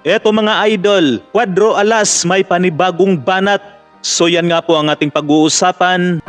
Eto mga idol, Cuadro Alas may panibagong banat. So yan nga po ang ating pag-uusapan.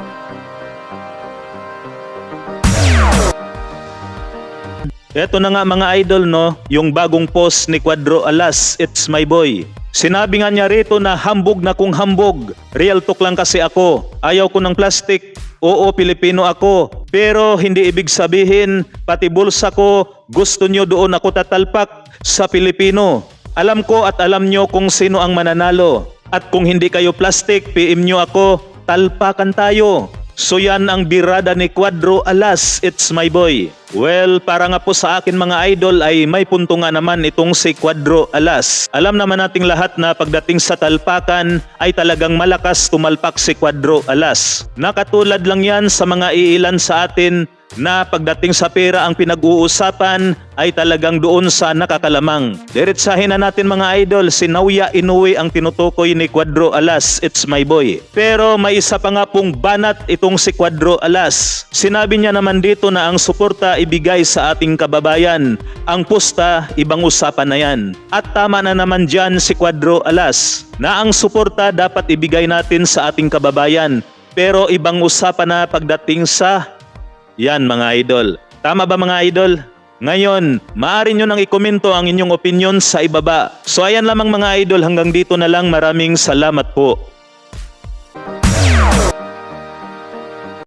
Eto na nga mga idol no, yung bagong post ni Cuadro Alas, it's my boy. Sinabi nga niya rito na hambog na kung hambog. Real talk lang kasi ako. Ayaw ko ng plastic. Oo, Pilipino ako. Pero hindi ibig sabihin, pati bulsa ko, gusto nyo doon ako tatalpak sa Pilipino. Alam ko at alam nyo kung sino ang mananalo. At kung hindi kayo plastic, PM nyo ako, talpakan tayo. So yan ang birada ni Cuadro Alas, it's my boy. Well, para nga po sa akin mga idol ay may punto nga naman itong si Cuadro Alas. Alam naman nating lahat na pagdating sa talpakan ay talagang malakas tumalpak si Cuadro Alas. Nakatulad lang yan sa mga iilan sa atin na pagdating sa pera ang pinag-uusapan ay talagang doon sa nakakalamang. Diretsahin na natin mga idol, si Naoya Inoue ang tinutukoy ni Cuadro Alas, it's my boy. Pero may isa pa nga pong banat itong si Cuadro Alas. Sinabi niya naman dito na ang suporta ibigay sa ating kababayan. Ang pusta, ibang usapan na yan. At tama na naman dyan si Cuadro Alas na ang suporta dapat ibigay natin sa ating kababayan. Pero ibang usapan na pagdating sa yan mga idol. Tama ba mga idol? Ngayon, maaari nyo nang ikomento ang inyong opinion sa ibaba. So ayan lamang mga idol, hanggang dito na lang. Maraming salamat po.